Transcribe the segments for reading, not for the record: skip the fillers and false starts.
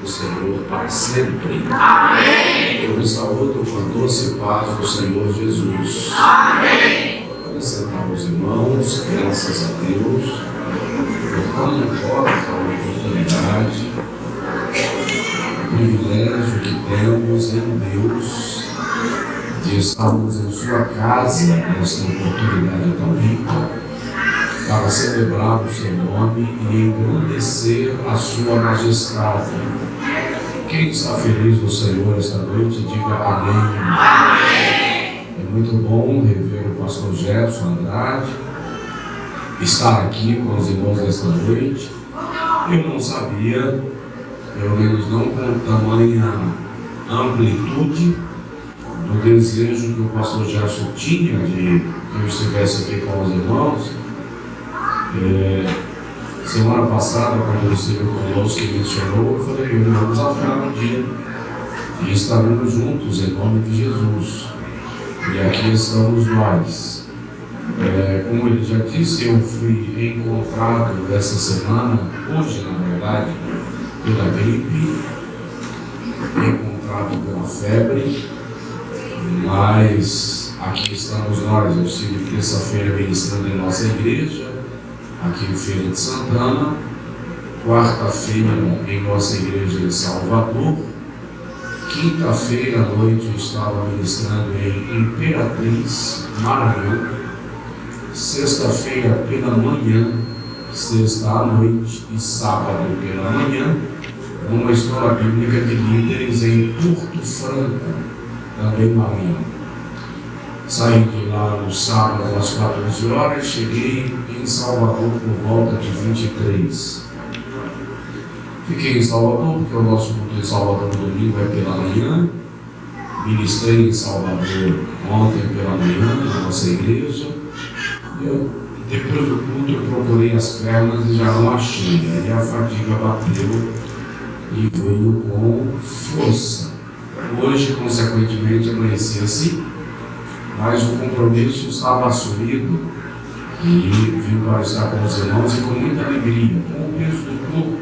do Senhor para sempre. Amém. Eu me saúdo com a doce paz do Senhor Jesus. Amém. Vamos sentar os irmãos, graças a Deus. Como importa a oportunidade, o privilégio que temos em Deus de estarmos em sua casa nesta oportunidade tão rica, para celebrar o seu nome e engrandecer a sua majestade. Quem está feliz no Senhor esta noite, diga amém. Amém. É muito bom rever o pastor Gerson Andrade, estar aqui com os irmãos esta noite. Eu não sabia, pelo menos não com tamanha amplitude, do desejo que o pastor Gerson tinha de que eu estivesse aqui com os irmãos. Semana passada, quando ele esteve conosco e mencionou, eu falei, vamos achar um dia e estaremos juntos em nome de Jesus. E aqui estamos nós. Como ele já disse, eu fui encontrado essa semana, hoje na verdade, pela gripe, encontrado pela febre, mas aqui estamos nós. Eu estive terça-feira ministrando em nossa igreja, aqui em Feira de Santana, quarta-feira em nossa igreja em Salvador, quinta-feira à noite eu estava ministrando em Imperatriz, Maranhão, sexta-feira pela manhã, sexta à noite e sábado pela manhã, numa escola bíblica de líderes em Porto Franco, também Maranhão. Saí de lá no sábado às 14 horas, cheguei em Salvador por volta de 23. Fiquei em Salvador, porque o nosso culto em Salvador no domingo é pela manhã. Ministrei em Salvador ontem pela manhã, na nossa igreja. Depois do culto eu procurei as pernas e já não achei. Aí a fadiga bateu e veio com força. Hoje, consequentemente, amanheci assim. Mas o compromisso estava assumido e vim para estar com os irmãos e com muita alegria, com o peso do corpo,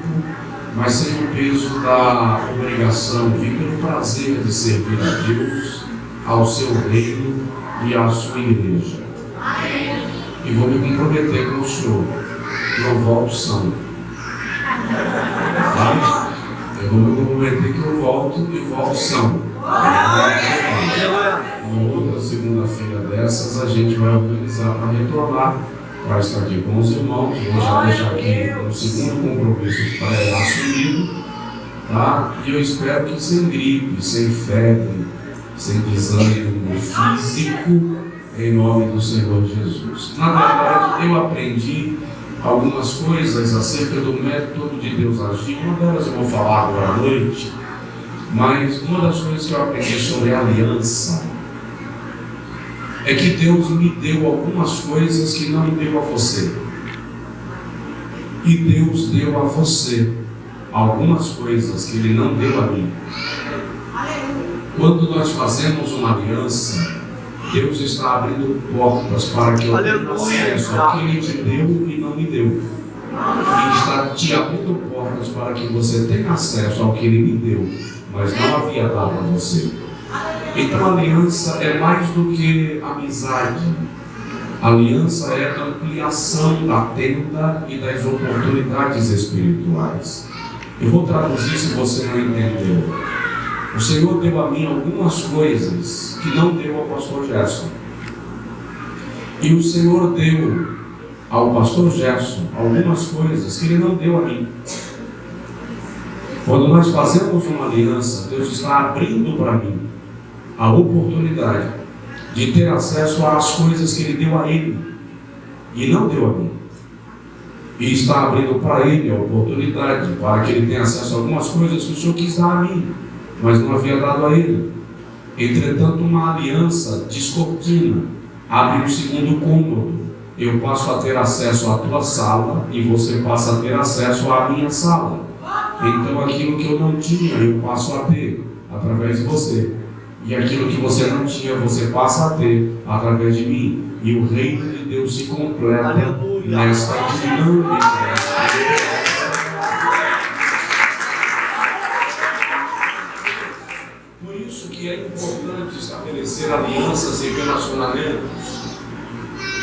mas sem o peso da obrigação, vim pelo prazer de servir a Deus, ao seu reino e à sua igreja. E vou me comprometer com o Senhor, que eu volto são. Tá? Eu vou me comprometer que eu volto e volto são. Uma outra segunda-feira dessas a gente vai organizar para retornar, para estar aqui com os irmãos. Vou já deixar aqui o segundo compromisso assumido, tá? E eu espero que sem gripe, sem febre, sem desânimo físico, em nome do Senhor Jesus. Na verdade, eu aprendi algumas coisas acerca do método de Deus agir. Uma delas eu vou falar agora à noite, mas uma das coisas que eu aprendi sobre a aliança é que Deus me deu algumas coisas que não deu a você. E Deus deu a você algumas coisas que Ele não deu a mim. Quando nós fazemos uma aliança, Deus está abrindo portas para que eu tenha acesso ao que Ele te deu e não me deu. Ele está te abrindo portas para que você tenha acesso ao que Ele me deu, mas não havia dado a você. Então a aliança é mais do que amizade. A aliança é a ampliação da tenda e das oportunidades espirituais. Eu vou traduzir se você não entendeu. O Senhor deu a mim algumas coisas que não deu ao pastor Gerson. E o Senhor deu ao pastor Gerson algumas coisas que Ele não deu a mim. Quando nós fazemos uma aliança, Deus está abrindo para mim a oportunidade de ter acesso às coisas que Ele deu a Ele e não deu a mim. E está abrindo para Ele a oportunidade para que Ele tenha acesso a algumas coisas que o Senhor quis dar a mim, mas não havia dado a Ele. Entretanto, uma aliança descortina, abre um segundo cômodo. Eu passo a ter acesso à tua sala e você passa a ter acesso à minha sala. Então aquilo que eu não tinha, eu passo a ter através de você. E aquilo que você não tinha, você passa a ter através de mim. E o reino de Deus se completa nesta dinâmica.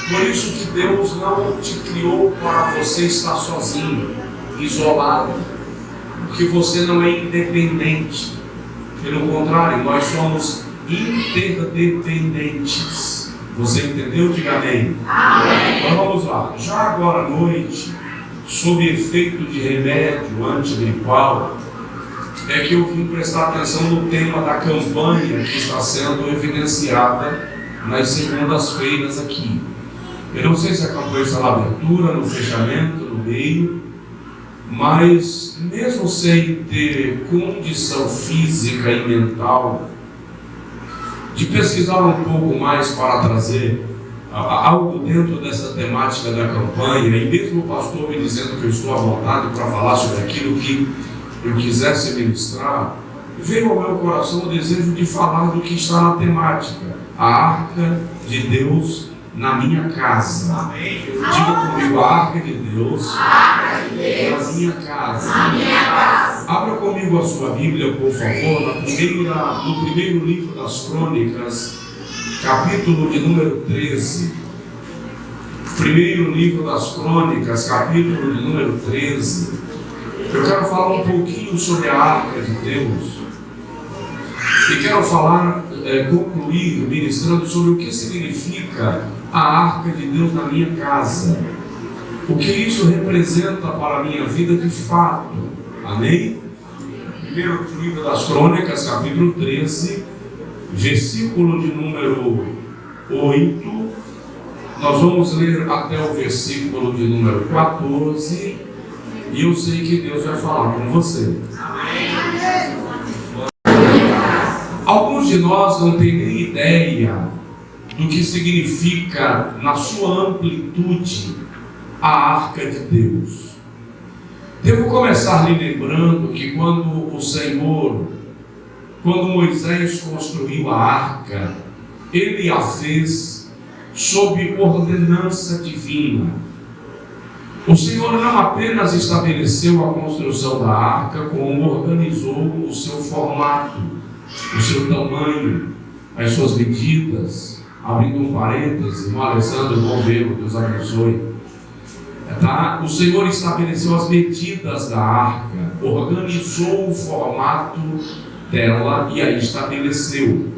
Por isso que Deus não te criou para você estar sozinho, isolado, porque você não é independente. Pelo contrário, nós somos interdependentes. Você entendeu? Diga amém. Amém. Então vamos lá. Já agora à noite, sob efeito de remédio antigripal, é que eu vim prestar atenção no tema da campanha que está sendo evidenciada nas segundas-feiras aqui. Eu não sei se a campanha está na abertura, no fechamento, no meio, mas mesmo sem ter condição física e mental de pesquisar um pouco mais para trazer algo dentro dessa temática da campanha, e mesmo o pastor me dizendo que eu estou à vontade para falar sobre aquilo que eu quisesse ministrar, veio ao meu coração o desejo de falar do que está na temática: a arca de Deus na minha casa. Amém. Diga comigo: a arca de Deus na minha casa. Abra comigo a sua Bíblia, por favor, no primeiro livro das Crônicas, capítulo de número 13. Primeiro livro das Crônicas, capítulo de número 13. Eu quero falar um pouquinho sobre a arca de Deus. E quero concluir ministrando sobre o que significa a arca de Deus na minha casa. O que isso representa para a minha vida de fato. Amém? Primeiro livro das Crônicas, capítulo 13, versículo de número 8. Nós vamos ler até o versículo de número 14. E eu sei que Deus vai falar com você. Alguns de nós não têm nem ideia do que significa, na sua amplitude, a arca de Deus. Devo começar lhe lembrando que quando Moisés construiu a arca, ele a fez sob ordenança divina. O Senhor não apenas estabeleceu a construção da arca, como organizou o seu formato, o seu tamanho, as suas medidas. Abrindo um parêntese, irmão Alessandro, bom ver, Deus abençoe. O Senhor estabeleceu as medidas da arca, organizou o formato dela e a estabeleceu.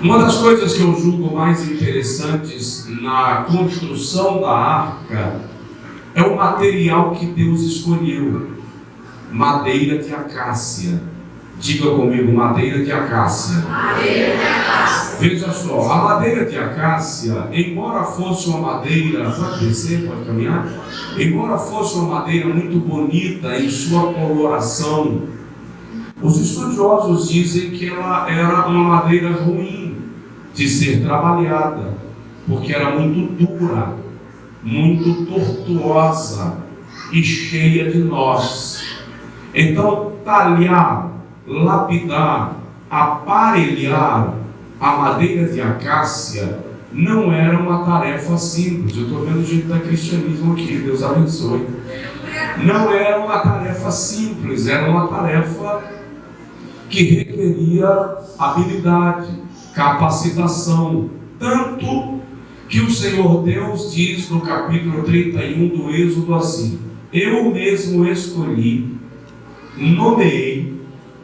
Uma das coisas que eu julgo mais interessantes na construção da arca é o material que Deus escolheu: madeira de acácia. Diga comigo: madeira de acácia. Madeira de acácia. Veja só, a madeira de acácia, embora fosse uma madeira, pode descer, pode caminhar, embora fosse uma madeira muito bonita em sua coloração, os estudiosos dizem que ela era uma madeira ruim de ser trabalhada, porque era muito dura, muito tortuosa e cheia de nós. Então, talhar, lapidar, aparelhar a madeira de acácia não era uma tarefa simples. Eu estou vendo gente da cristianismo aqui, Deus abençoe. Não era uma tarefa simples, era uma tarefa que requeria habilidade, capacitação. Tanto que o Senhor Deus diz no capítulo 31 do Êxodo assim: eu mesmo escolhi, nomeei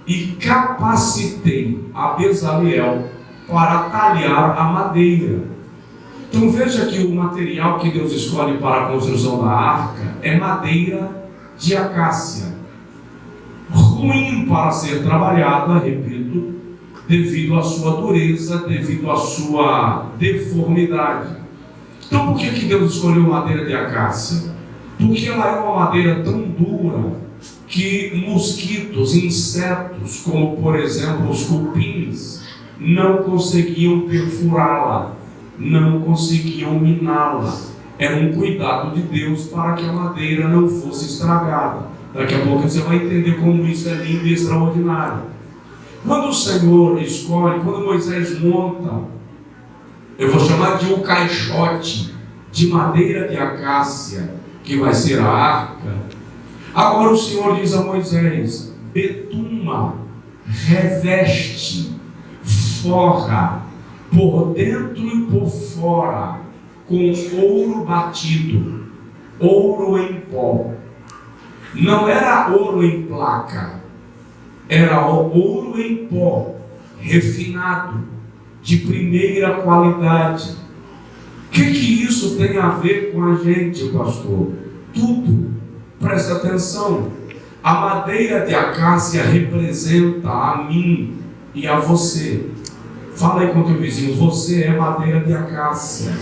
e capacitei a Bezaleel para talhar a madeira. Então veja que o material que Deus escolhe para a construção da arca é madeira de acácia, ruim para ser trabalhada, repito, devido à sua dureza, devido à sua deformidade. Então por que Deus escolheu madeira de acácia? Porque ela é uma madeira tão dura que mosquitos, insetos, como por exemplo os cupins, não conseguiam perfurá-la, não conseguiam miná-la. Era um cuidado de Deus para que a madeira não fosse estragada. Daqui a pouco você vai entender como isso é lindo e extraordinário. Quando o Senhor escolhe, quando Moisés monta, eu vou chamar de um caixote de madeira de acácia, que vai ser a arca. Agora o Senhor diz a Moisés: betuma, reveste, forra, por dentro e por fora, com ouro batido, ouro em pó. Não era ouro em placa, era ouro em pó, refinado, de primeira qualidade. O que isso tem a ver com a gente, pastor? Tudo. Presta atenção. A madeira de acácia representa a mim e a você. Fala aí com o teu vizinho: você é madeira de acácia.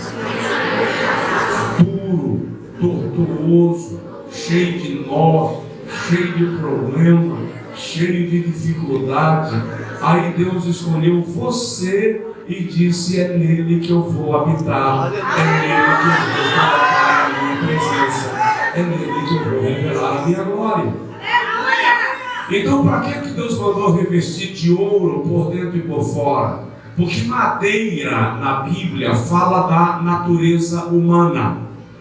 Duro, tortuoso, cheio de nó, cheio de problema, cheio de dificuldade. Aí Deus escolheu você e disse: é nele que eu vou habitar, é nele que eu vou colocar a minha presença, é nele que eu vou revelar a minha glória. Então, para que Deus mandou revestir de ouro por dentro e por fora? Porque madeira na Bíblia fala da natureza humana,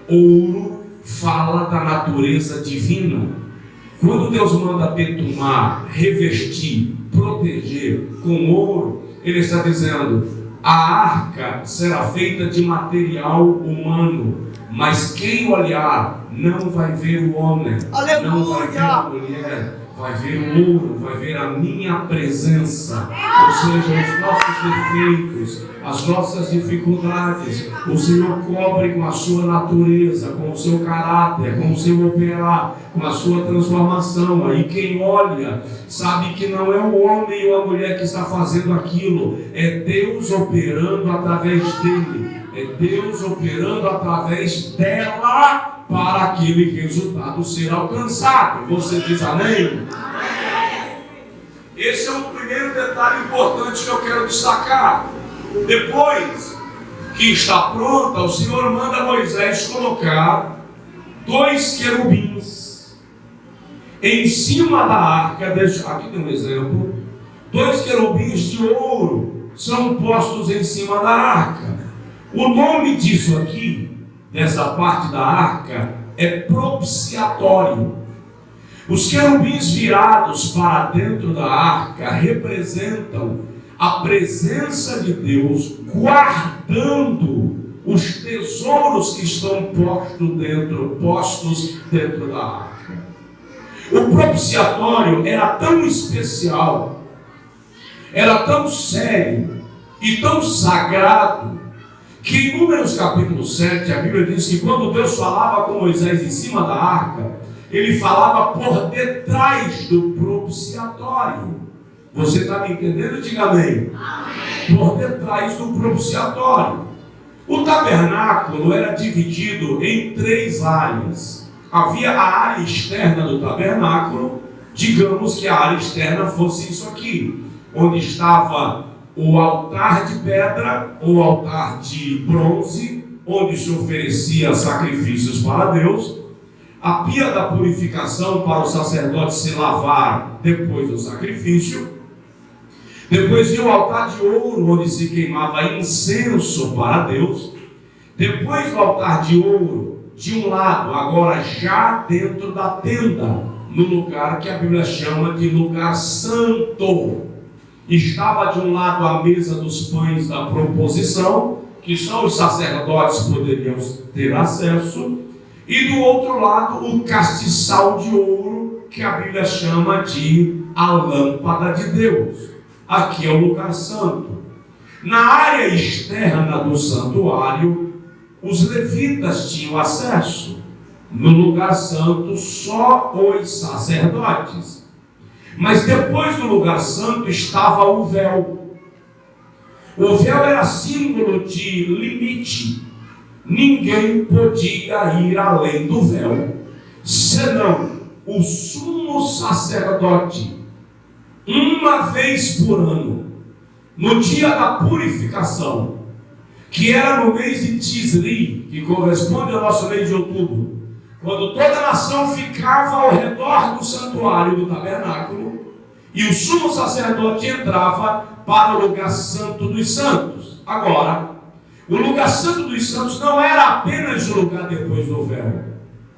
ouro fala da natureza divina. Quando Deus manda betumar, revestir, proteger com ouro, Ele está dizendo: a arca será feita de material humano, mas quem olhar não vai ver o homem, aleluia, não vai ver a mulher, vai ver o ouro, vai ver a minha presença, ou seja, os nossos defeitos, as nossas dificuldades. O Senhor cobre com a sua natureza, com o seu caráter, com o seu operar, com a sua transformação. Aí quem olha sabe que não é o homem ou a mulher que está fazendo aquilo, é Deus operando através dele, é Deus operando através dela, para aquele resultado ser alcançado. Você diz amém? Amém. Esse é o primeiro detalhe importante que eu quero destacar. Depois que está pronta, o Senhor manda Moisés colocar 2 querubins em cima da arca. Aqui tem um exemplo. 2 querubins de ouro são postos em cima da arca. O nome disso aqui, dessa parte da arca, é propiciatório. Os querubins virados para dentro da arca representam a presença de Deus guardando os tesouros que estão postos dentro da arca. O propiciatório era tão especial, era tão sério e tão sagrado, que em Números capítulo 7, a Bíblia diz que quando Deus falava com Moisés em cima da arca, Ele falava por detrás do propiciatório. Você está me entendendo? Diga amém. Amém. Por detrás do propiciatório. O tabernáculo era dividido em 3 áreas. Havia a área externa do tabernáculo, digamos que a área externa fosse isso aqui, onde estava o altar de pedra, o altar de bronze, onde se oferecia sacrifícios para Deus, a pia da purificação para o sacerdote se lavar depois do sacrifício, depois vinha o altar de ouro, onde se queimava incenso para Deus, depois do altar de ouro, de um lado, agora já dentro da tenda, no lugar que a Bíblia chama de lugar santo, estava de um lado a mesa dos pães da proposição, que só os sacerdotes poderiam ter acesso, e do outro lado o castiçal de ouro, que a Bíblia chama de a lâmpada de Deus. Aqui é o lugar santo. Na área externa do santuário, os levitas tinham acesso. No lugar santo, só os sacerdotes. Mas depois do lugar santo estava o véu. O véu era símbolo de limite. Ninguém podia ir além do véu, senão o sumo sacerdote, uma vez por ano, no dia da purificação, que era no mês de Tisri, que corresponde ao nosso mês de outubro, quando toda a nação ficava ao redor do santuário do tabernáculo, e o sumo sacerdote entrava para o lugar santo dos santos. Agora, o lugar santo dos santos não era apenas o lugar depois do véu.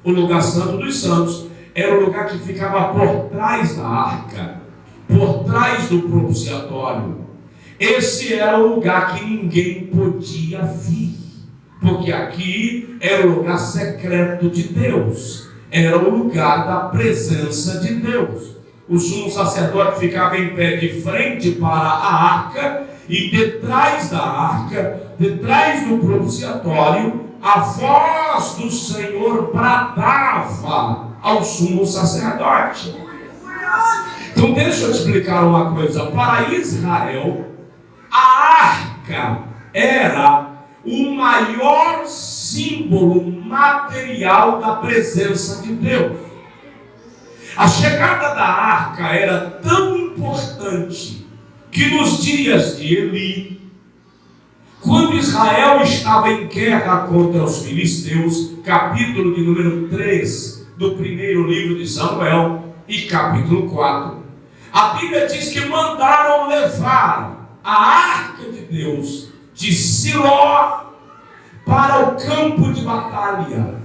O lugar santo dos santos era o lugar que ficava por trás da arca, por trás do propiciatório. Esse era o lugar que ninguém podia vir. porque aqui era o lugar secreto de Deus, era o lugar da presença de Deus. O sumo sacerdote ficava em pé de frente para a arca, e detrás da arca, detrás do propiciatório, a voz do Senhor bradava ao sumo sacerdote. Então deixa eu explicar uma coisa. Para Israel, a arca era o maior símbolo material da presença de Deus. A chegada da arca era tão importante que nos dias de Eli, quando Israel estava em guerra contra os filisteus, capítulo de número 3 do primeiro livro de Samuel e capítulo 4, a Bíblia diz que mandaram levar a arca de Deus de Siló para o campo de batalha.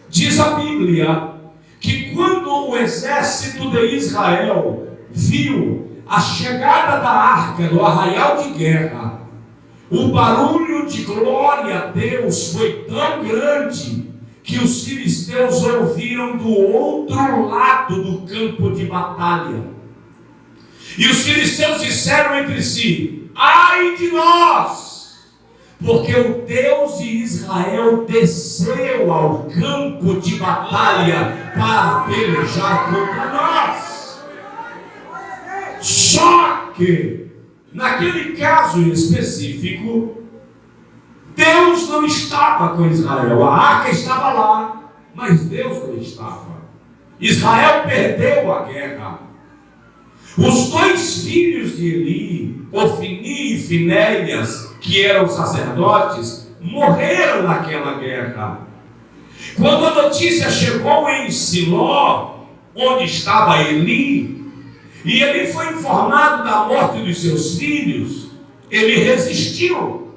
Diz a Bíblia que quando o exército de Israel viu a chegada da arca do arraial de guerra, o barulho de glória a Deus foi tão grande que os filisteus ouviram do outro lado do campo de batalha. E os filisteus disseram entre si: ai de nós, porque o Deus de Israel desceu ao campo de batalha para pelejar contra nós. Só que, naquele caso específico, Deus não estava com Israel. A arca estava lá, mas Deus não estava. Israel perdeu a guerra. Os dois filhos de Eli, Ofni e Finéias, que eram sacerdotes, morreram naquela guerra. Quando a notícia chegou em Siló, onde estava Eli, e ele foi informado da morte dos seus filhos, ele resistiu.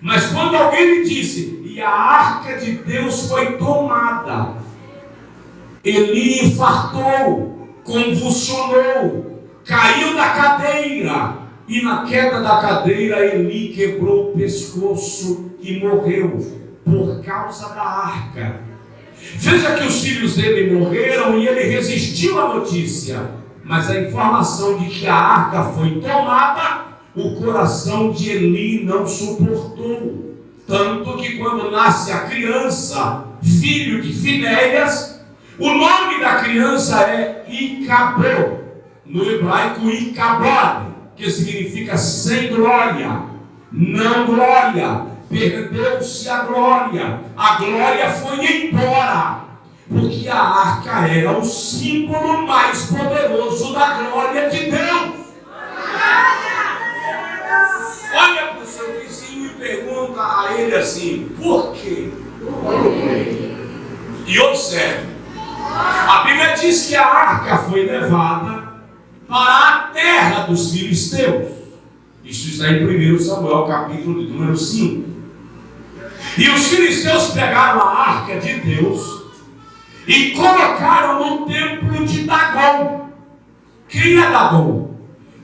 Mas quando alguém lhe disse: e a arca de Deus foi tomada, Eli infartou, convulsionou, caiu da cadeira, e na queda da cadeira Eli quebrou o pescoço e morreu por causa da arca. Veja que os filhos dele morreram e ele resistiu à notícia. Mas a informação de que a arca foi tomada, o coração de Eli não suportou. Tanto que quando nasce a criança, filho de Finéias, o nome da criança é Icabod, no hebraico Icabod, que significa sem glória, não glória, perdeu-se a glória foi embora. Porque a arca era o símbolo mais poderoso da glória de Deus. Olha para o seu vizinho e pergunta a ele assim: por quê? E observe, a Bíblia diz que a arca foi levada para a terra dos filisteus. Isso está em 1 Samuel capítulo de número 5. E os filisteus pegaram a arca de Deus e colocaram no templo de Dagom. Quem é Dagom?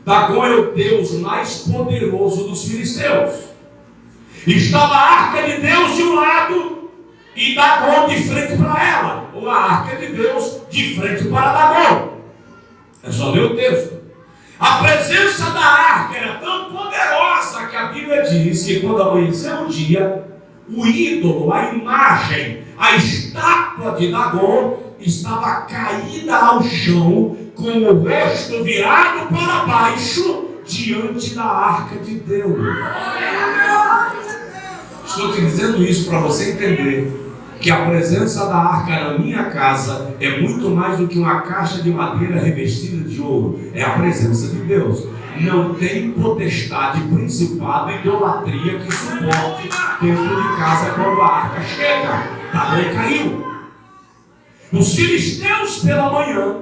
Dagom é o Deus mais poderoso dos filisteus. Estava a arca de Deus de um lado e Dagom de frente para ela, ou a arca de Deus de frente para Dagom. É só ler o texto. A presença da arca era tão poderosa que a Bíblia diz que quando amanheceu o dia, o ídolo, a imagem, a estátua de Dagom estava caída ao chão, com o rosto virado para baixo, diante da arca de Deus. Estou te dizendo isso para você entender que a presença da arca na minha casa é muito mais do que uma caixa de madeira revestida de ouro. É a presença de Deus. Não tem potestade, principado, idolatria que suporte dentro de casa quando a arca chega. Dagom caiu. Os filisteus pela manhã,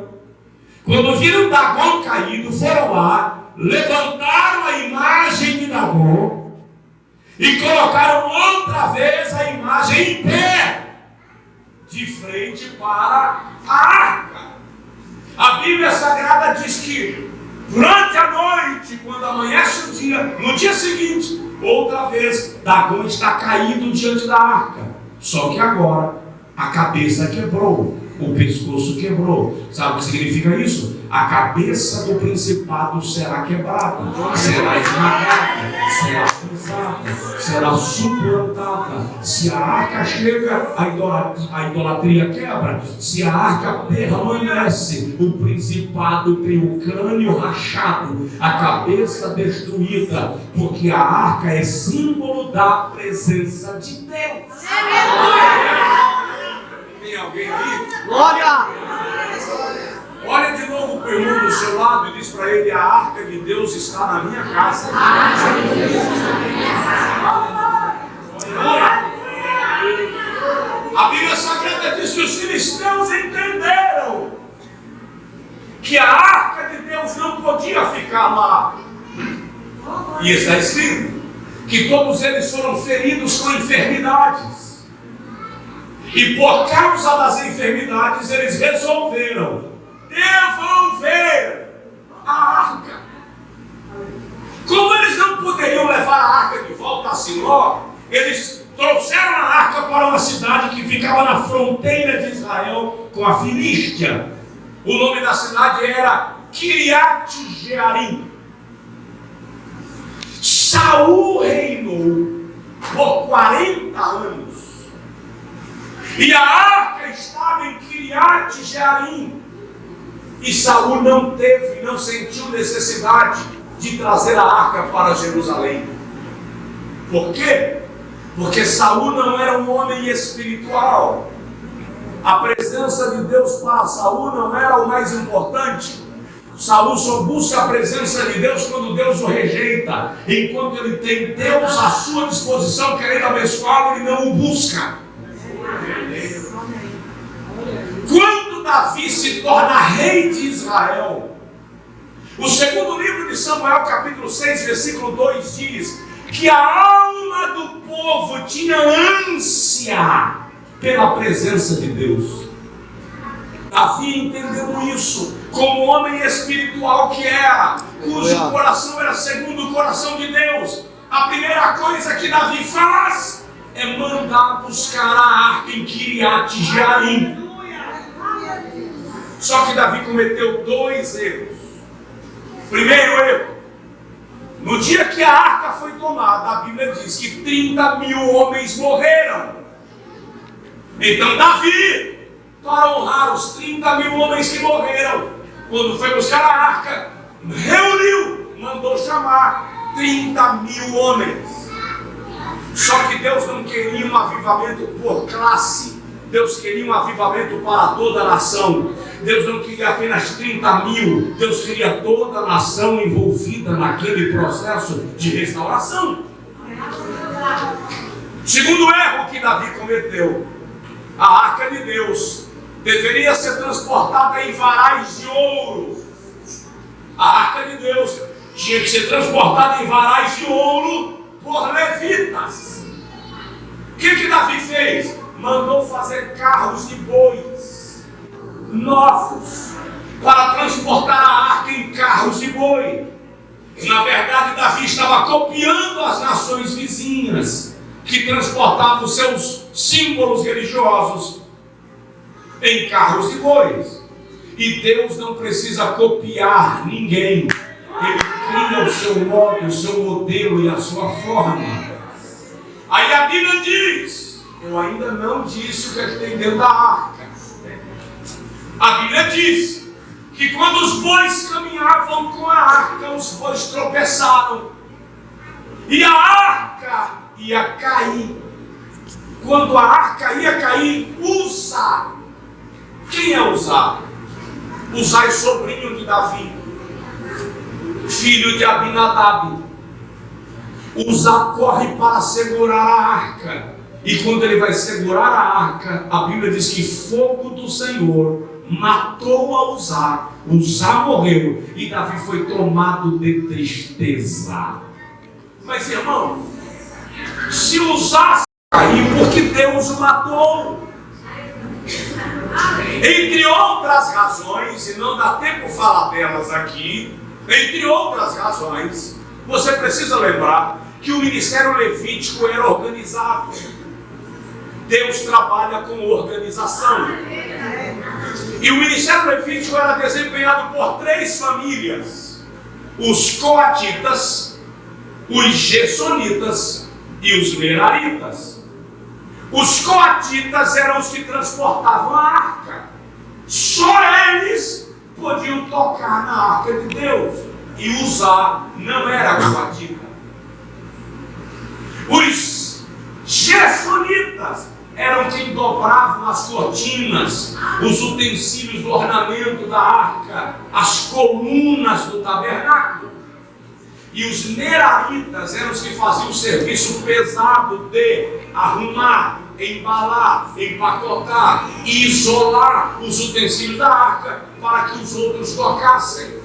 quando viram Dagom caído, foram lá, levantaram a imagem de Dagom e colocaram outra vez a imagem em pé, de frente para a arca. A Bíblia Sagrada diz que durante a noite, quando amanhece o dia, no dia seguinte, Outra vez, Dagom está caído diante da arca. Só que agora a cabeça quebrou, o pescoço quebrou. Sabe o que significa isso? A cabeça do principado será quebrada, será esmagada, será pisada, será suplantada. Se a arca chega, a idolatria quebra. Se a arca permanece, o principado tem o crânio rachado, a cabeça destruída, porque a arca é símbolo da presença de Deus. Tem alguém aí? Glória! Olha de novo para o irmão do seu lado e diz para ele: a arca de Deus está na minha casa. A Bíblia Sagrada diz que os filisteus entenderam que a arca de Deus não podia ficar lá. E está escrito que todos eles foram feridos com enfermidades. E por causa das enfermidades eles resolveram devolver a arca. Como eles não poderiam levar a arca de volta a Siló, eles trouxeram a arca para uma cidade que ficava na fronteira de Israel com a Filístia. O nome da cidade era Kiriat Jearim. Saul reinou por 40 anos. E a arca estava em Kiriat Jearim. E Saul não sentiu necessidade de trazer a arca para Jerusalém. Por quê? Porque Saul não era um homem espiritual. A presença de Deus para Saul não era o mais importante. Saul só busca a presença de Deus quando Deus o rejeita. Enquanto ele tem Deus à sua disposição, querendo abençoá-lo, ele não o busca. Quando Davi se torna rei de Israel, o segundo livro de Samuel, capítulo 6, versículo 2 diz que a alma do povo tinha ânsia pela presença de Deus. Davi entendeu isso como homem espiritual que era, cujo coração era segundo o coração de Deus. A primeira coisa que Davi faz é mandar buscar a arca em Kiriat Jearim. Só que Davi cometeu 2 erros. Primeiro erro: no dia que a arca foi tomada, a Bíblia diz que 30.000 homens morreram. Então Davi, para honrar os 30.000 homens que morreram, quando foi buscar a arca, reuniu, mandou chamar 30.000 homens. Só que Deus não queria um avivamento por classe. Deus queria um avivamento para toda a nação. Deus não queria apenas 30.000. Deus queria toda a nação envolvida naquele processo de restauração. Segundo erro que Davi cometeu: a arca de Deus deveria ser transportada em varais de ouro. A arca de Deus tinha que ser transportada em varais de ouro por levitas. O que Davi fez? Mandou fazer carros de bois novos para transportar a arca em carros de boi. Na verdade, Davi estava copiando as nações vizinhas que transportavam os seus símbolos religiosos em carros de bois. E Deus não precisa copiar ninguém. Ele cria o seu modo, o seu modelo e a sua forma. Aí a Bíblia diz: eu ainda não disse o que tem dentro da arca. A Bíblia diz que quando os bois caminhavam com a arca, os bois tropeçaram. E a arca ia cair. Quando a arca ia cair, Uzá. Quem é Uzá? Uzá é sobrinho de Davi, filho de Abinadab. Uzá corre para segurar a arca. E quando ele vai segurar a arca, a Bíblia diz que fogo do Senhor matou a Uzá. Uzá morreu e Davi foi tomado de tristeza. Mas irmão, se Uzá caiu, porque Deus o matou? Entre outras razões, e não dá tempo falar delas aqui, entre outras razões, você precisa lembrar que o ministério levítico era organizado. Deus trabalha com organização. E o ministério levítico era desempenhado por 3 famílias: os coatitas, os gersonitas e os meraritas. Os coatitas eram os que transportavam a arca. Só eles podiam tocar na arca de Deus. E usar não era coatita. Os gersonitas eram quem dobravam as cortinas, os utensílios do ornamento da arca, as colunas do tabernáculo. E os meraritas eram os que faziam o serviço pesado de arrumar, embalar, empacotar e isolar os utensílios da arca para que os outros tocassem.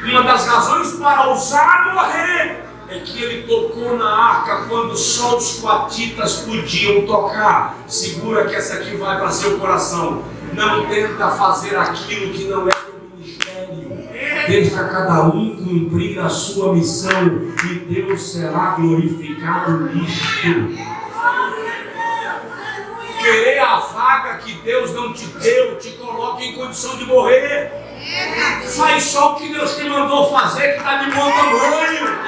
Uma das razões para usar morrer é que ele tocou na arca quando só os coatitas podiam tocar. Segura que essa aqui vai para seu coração. Não tenta fazer aquilo que não é do ministério. Deixa cada um cumprir a sua missão e Deus será glorificado nisto. Querer a vaga que Deus não te deu te coloca em condição de morrer. Faz só o que Deus te mandou fazer, que está de bom tamanho.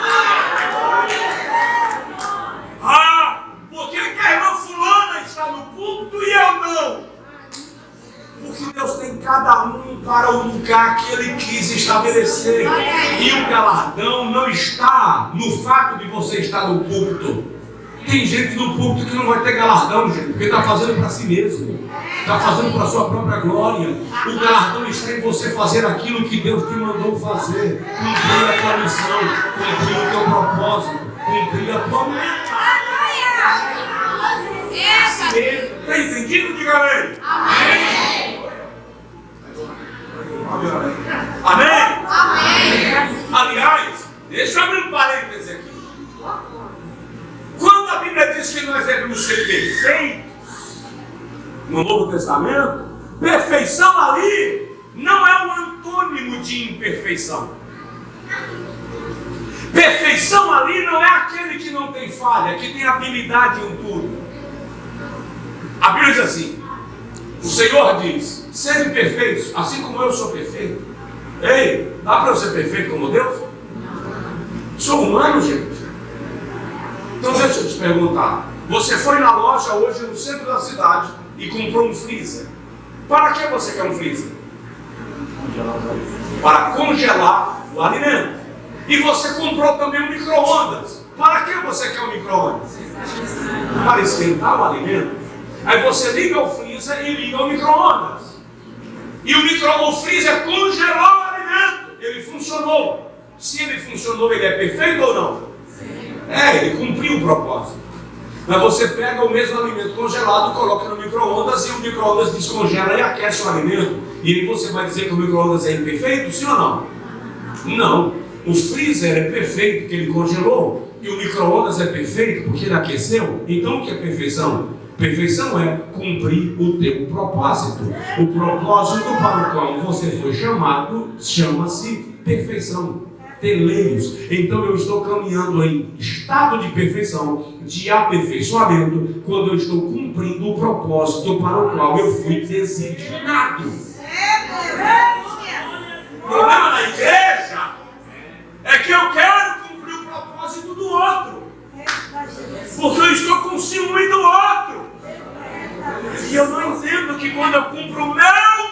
Por que a irmã fulana está no púlpito e eu não? Porque Deus tem cada um para o lugar que Ele quis estabelecer. E o galardão não está no fato de você estar no púlpito. Tem gente no púlpito que não vai ter galardão, gente, porque está fazendo para si mesmo. Está fazendo para a sua própria glória. O galardão está em você fazer aquilo que Deus te mandou fazer. Cumprir a tua missão, cumprir o teu propósito, cumprir a tua meta. Está entendido? Diga amém. Amém. Amém? Amém. Aliás, deixa eu abrir um parênteses aqui. Quando a Bíblia diz que nós devemos ser perfeitos, no Novo Testamento, perfeição ali não é um antônimo de imperfeição. Perfeição ali não é aquele que não tem falha, que tem habilidade em tudo. A Bíblia diz assim: o Senhor diz, sejam perfeitos, assim como eu sou perfeito. Ei, dá para eu ser perfeito como Deus? Sou humano, gente. Então deixa eu te perguntar, você foi na loja hoje no centro da cidade e comprou um freezer. Para que você quer um freezer? Para congelar o alimento. E você comprou também um micro-ondas. Para que você quer um micro-ondas? Para esquentar o alimento. Aí você liga o freezer e liga o micro-ondas. E o freezer congelou o alimento. Ele funcionou. Se ele funcionou, ele é perfeito ou não? Ele cumpriu o propósito. Mas você pega o mesmo alimento congelado, coloca no micro-ondas e o micro-ondas descongela e aquece o alimento. E aí você vai dizer que o micro-ondas é imperfeito, sim ou não? Não. O freezer é perfeito porque ele congelou. E o micro-ondas é perfeito porque ele aqueceu. Então o que é perfeição? Perfeição é cumprir o teu propósito. O propósito para o qual você foi chamado chama-se perfeição. Teleios. Então eu estou caminhando em estado de perfeição, de aperfeiçoamento, quando eu estou cumprindo o propósito para o qual eu fui designado. O problema da igreja é que eu quero cumprir o propósito do outro, porque eu estou com ciúme do outro. E eu não entendo que quando eu cumpro o meu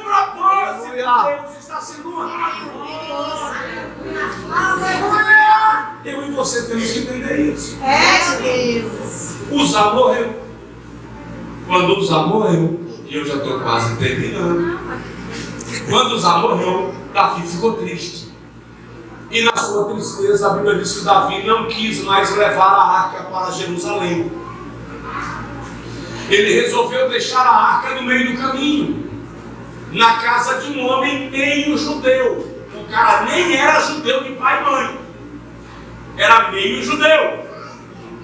propósito, Deus está sendo honrado. Eu e você temos que entender isso. Uzá morreu. Quando Uzá morreu, e eu já estou quase terminando. Quando Uzá morreu, Davi ficou triste. E na sua tristeza, a Bíblia diz que Davi não quis mais levar a arca para Jerusalém. Ele resolveu deixar a arca no meio do caminho, na casa de um homem meio judeu. O cara nem era judeu de pai e mãe, era meio judeu,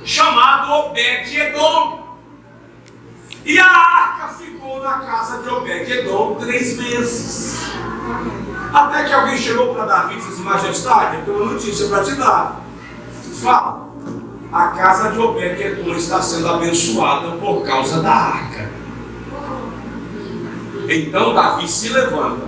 chamado Obed-Edom. E a arca ficou na casa de Obed-Edom 3 meses. Até que alguém chegou para Davi e disse: majestade, eu tenho uma notícia para te dar. Fala. a casa de Obed-Edom está sendo abençoada por causa da arca. Então Davi se levanta.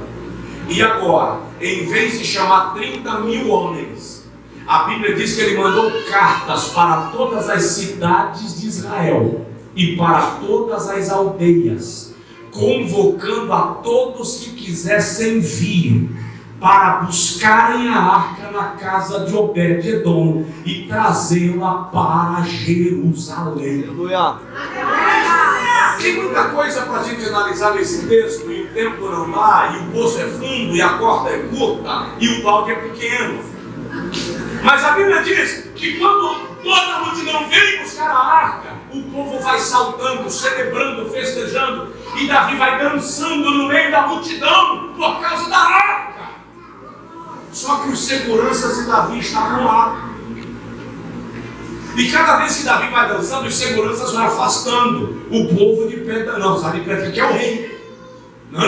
E agora, em vez de chamar 30.000 homens, a Bíblia diz que ele mandou cartas para todas as cidades de Israel e para todas as aldeias, convocando a todos que quisessem vir para buscarem a arca na casa de Obed-Edom e trazê-la para Jerusalém. Aleluia. Tem muita coisa para a gente analisar nesse texto, e o tempo não dá, e o poço é fundo, e a corda é curta, e o balde é pequeno. Mas a Bíblia diz que quando toda a multidão vem buscar a arca, o povo vai saltando, celebrando, festejando, e Davi vai dançando no meio da multidão por causa da arca. Só que os seguranças de Davi estavam lá. E cada vez que Davi vai dançando, os seguranças vão afastando o povo de perto. Não, sabe que é o rei. Não,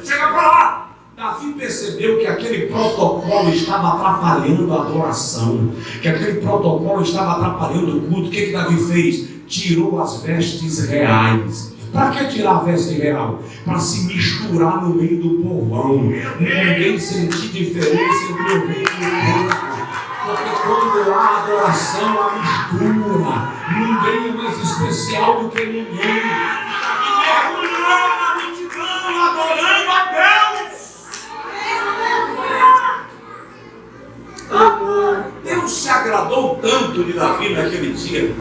chega para lá. Davi percebeu que aquele protocolo estava atrapalhando a adoração, que aquele protocolo estava atrapalhando o culto. O que Davi fez? Tirou as vestes reais. Para que tirar a veste real? Para se misturar no meio do povão. Ninguém sentir diferença entre o rei e o povo. Porque quando há adoração, há mistura. Ninguém é mais especial do que ninguém. E mergulhou na multidão, adorando a Deus. Deus se agradou tanto de Davi naquele dia,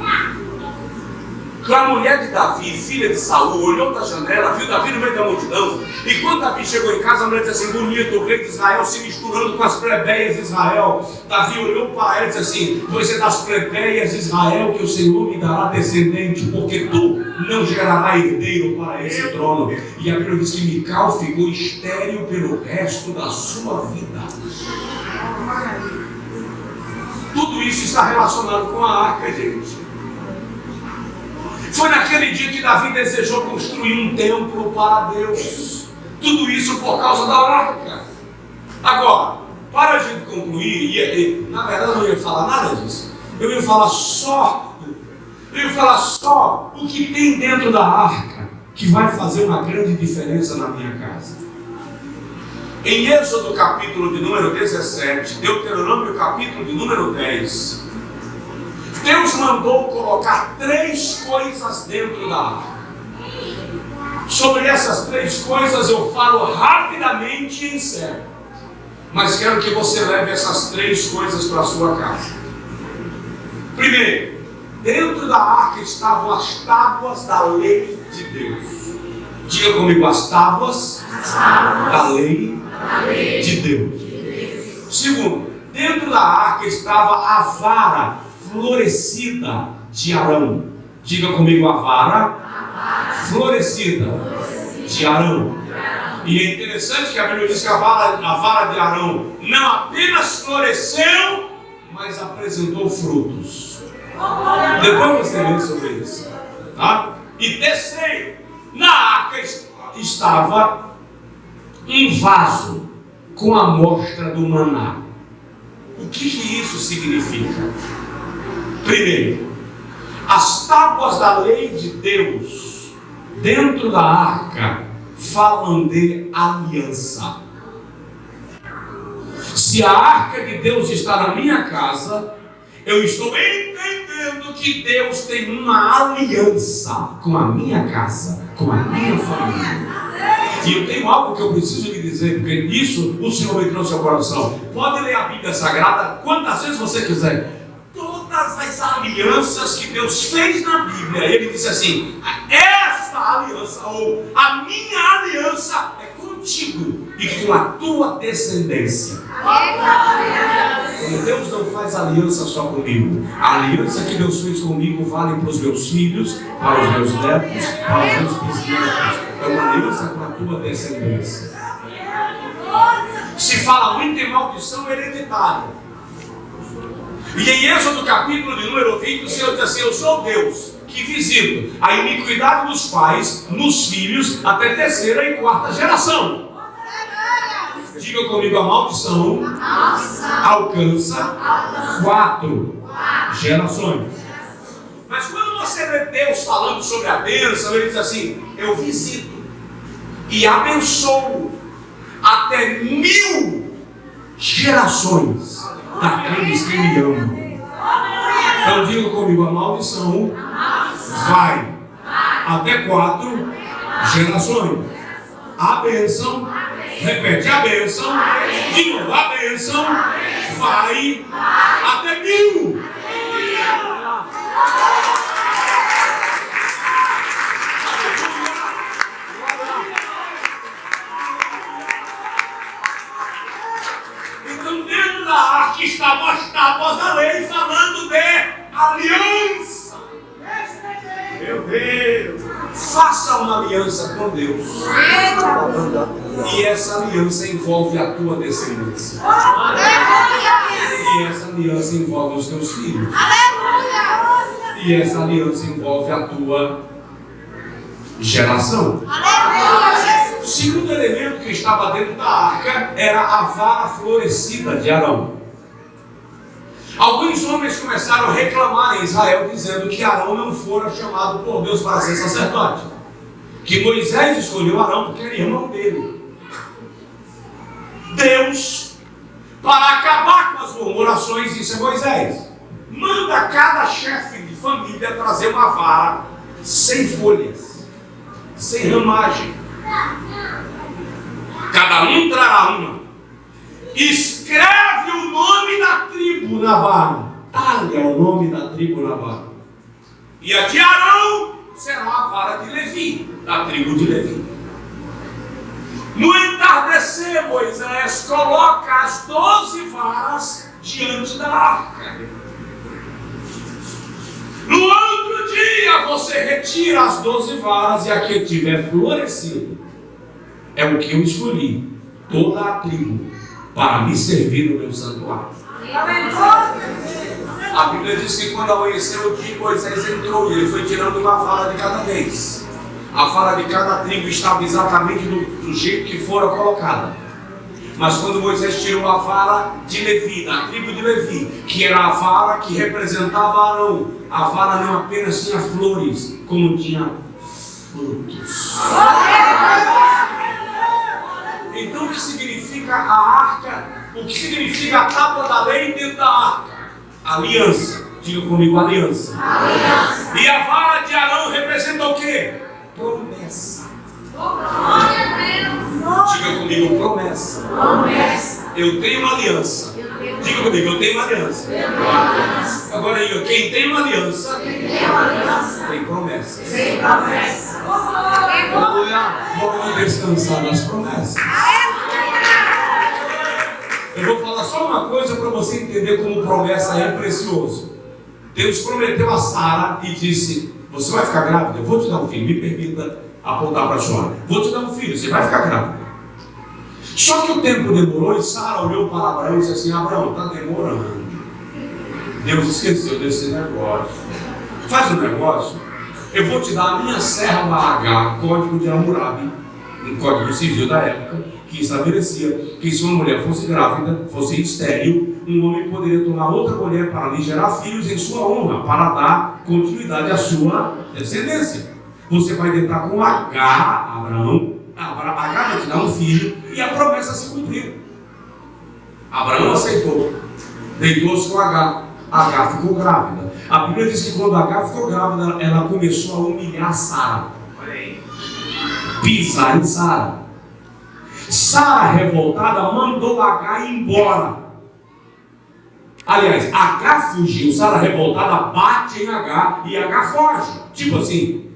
que a mulher de Davi, filha de Saul, olhou da janela, viu Davi no meio da multidão, e quando Davi chegou em casa, a mulher disse assim: bonito, o rei de Israel se misturando com as plebeias de Israel. Davi olhou para ela e disse assim: pois é das plebeias de Israel que o Senhor me dará descendente, porque tu não gerará herdeiro para esse trono. E a Bíblia diz que Mical ficou estéril pelo resto da sua vida. Tudo isso está relacionado com a arca, gente. Foi naquele dia que Davi desejou construir um templo para Deus. Tudo isso por causa da arca. Agora, para a gente concluir, na verdade eu não ia falar nada disso. Eu ia falar só o que tem dentro da arca que vai fazer uma grande diferença na minha casa. Em Êxodo capítulo de número 17, Deuteronômio capítulo de número 10, Deus mandou colocar 3 coisas dentro da arca. Sobre essas 3 coisas eu falo rapidamente e encerro. Mas quero que você leve essas 3 coisas para a sua casa. Primeiro, dentro da arca estavam as tábuas da lei de Deus. Diga comigo: as tábuas da lei de Deus. Segundo, dentro da arca estava a vara florescida de Arão. Diga comigo: a vara florescida de Arão. E é interessante que a Bíblia diz que a vara de Arão não apenas floresceu, mas apresentou frutos. Depois você lê sobre isso, tá? E terceiro, na arca estava um vaso com a amostra do maná. O que isso significa? Primeiro, as tábuas da lei de Deus dentro da arca falam de aliança. Se a arca de Deus está na minha casa, eu estou entendendo que Deus tem uma aliança com a minha casa, com a minha família. E eu tenho algo que eu preciso lhe dizer, porque isso o Senhor me trouxe ao coração. Pode ler a Bíblia Sagrada quantas vezes você quiser. Todas as alianças que Deus fez na Bíblia, Ele disse assim: esta aliança, ou a minha aliança é contigo e com a tua descendência. Deus não faz aliança só comigo. A aliança que Deus fez comigo vale para os meus filhos, para os meus netos, para os meus bisnetos. É uma aliança com a tua descendência. Se fala muito em maldição hereditária. E em Êxodo capítulo de número 20, o Senhor diz assim: eu sou Deus que visito a iniquidade dos pais nos filhos até 3ª e 4ª geração. Diga comigo: a maldição alcança 4 gerações. Mas quando você vê Deus falando sobre a bênção, ele diz assim: eu visito e abençoo até 1000 gerações daqueles que me amam. Então diga comigo: a maldição vai até 4 gerações. A bênção, repete, a bênção, de novo, a bênção vai até 1000. Então dentro da arca estavam as tábuas da lei falando de aliança. Meu Deus! Faça uma aliança com Deus. E essa aliança envolve a tua descendência. E essa aliança envolve os teus filhos. E essa aliança envolve a tua geração. O segundo elemento que estava dentro da arca era a vara florescida de Arão. Alguns homens começaram a reclamar em Israel, dizendo que Arão não fora chamado por Deus para ser sacerdote. Que Moisés escolheu Arão porque era irmão dele. Deus, para acabar com as murmurações, disse a Moisés: manda cada chefe de família trazer uma vara sem folhas, sem ramagem. Cada um trará uma. Escreve o nome da tribo na vara. Talha o nome da tribo na vara. E a de Arão será a vara de Levi, da tribo de Levi. No entardecer, Moisés coloca as 12 varas diante da arca. No outro dia, você retira as 12 varas e a que tiver florescido é o que eu escolhi, toda a tribo, para me servir no meu santuário. A Bíblia diz que quando amanheceu o dia, Moisés entrou e ele foi tirando uma vara de cada vez. A vara de cada tribo estava exatamente do jeito que fora colocada. Mas quando Moisés tirou a vara de Levi, da tribo de Levi, que era a vara que representava Arão, a vara não apenas tinha flores, como tinha frutos. Então o que significa a arca? O que significa a tábua da lei dentro da arca? Aliança. Diga comigo, aliança. Aliança. E a vara de Arão representa o quê? Promessa. Diga comigo, promessa. Eu tenho uma aliança. Diga comigo, eu tenho uma aliança. Agora aí, quem tem uma aliança tem promessas. Vamos descansar nas promessas. Eu vou falar só uma coisa para você entender como promessa é precioso. Deus prometeu a Sara e disse: você vai ficar grávida? Eu vou te dar um filho. Me permita apontar para a senhora. Vou te dar um filho, você vai ficar grávida. Só que o tempo demorou e Sara olhou para Abraão e disse assim: Abraão, está demorando. Deus esqueceu desse negócio. Faz um negócio. Eu vou te dar a minha serva H, código de Hammurabi, um código civil da época, que estabelecia que se uma mulher fosse grávida, fosse estéril, um homem poderia tomar outra mulher para lhe gerar filhos em sua honra, para dar continuidade à sua descendência. Você vai deitar com H, Abraão, H vai te dar um filho, e a promessa se cumpriu. Abraão aceitou, deitou-se com H, H ficou grávida. A Bíblia diz que quando H ficou grávida, ela começou a humilhar Sara, pisar em Sara. Sara, revoltada, mandou H embora. Aliás, H fugiu, Sara revoltada bate em H e H foge. Tipo assim,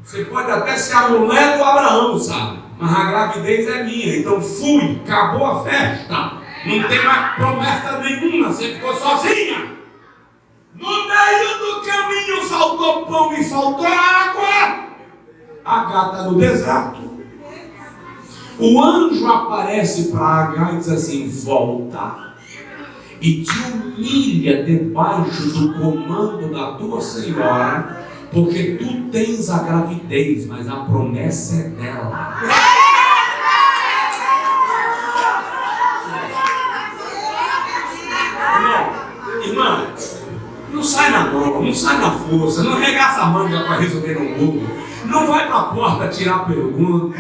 você pode até ser a mulher do Abraão, sabe? Mas a gravidez é minha, então fui, acabou a festa. Não tem mais promessa nenhuma, você ficou sozinha. No meio do caminho faltou pão e faltou água. H está no deserto. O anjo aparece para H e diz assim: volta e te humilha debaixo do comando da tua senhora, porque tu tens a gravidez, mas a promessa é dela. Irmã, não sai na mão, não sai na força. força, não regaça a manga para resolver no Google, não vai para a porta tirar pergunta.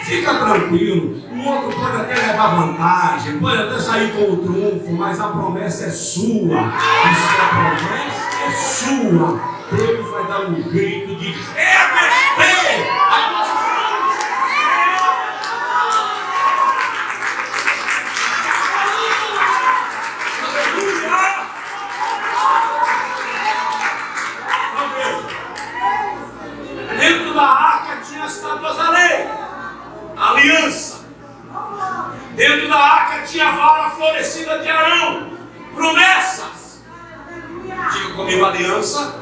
Fica tranquilo, o outro pode até levar vantagem, pode até sair com o trunfo, mas a promessa é sua. E se a promessa é sua, Deus vai dar um grito de revestir a nossa dentro da arca tinha as tábuas da lei, aliança. Dentro da arca tinha a vara florescida de Arão, promessas. Diga comigo, aliança,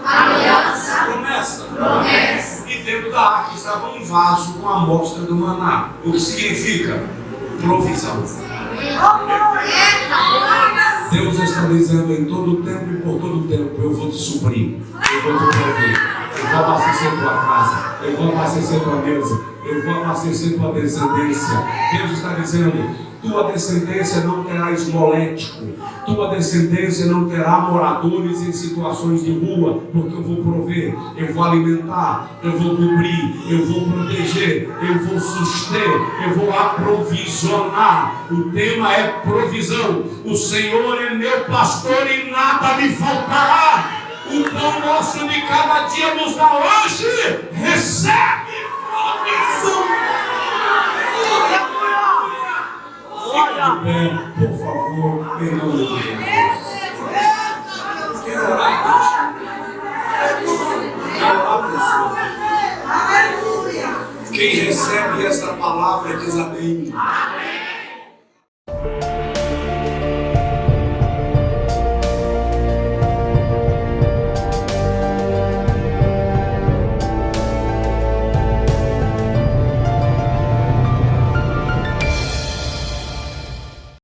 promessa. E dentro da arca estava um vaso com a amostra do maná. O que significa? Provisão. Deus está dizendo em todo tempo e por todo tempo: eu vou te suprir, eu vou te prover, eu vou abastecer tua casa, eu vou abastecer tua mesa, eu vou abastecer tua descendência. Deus está dizendo: tua descendência não terá esmolético, tua descendência não terá moradores em situações de rua, porque eu vou prover, eu vou alimentar, eu vou cobrir, eu vou proteger, eu vou suster, eu vou aprovisionar. O tema é provisão. O Senhor é meu pastor e nada me faltará. O pão nosso de cada dia nos dá hoje. Recebe provisão. Fica de pé, por favor, em nome de Jesus. Quero orar, pessoal. Quem recebe esta palavra diz amém.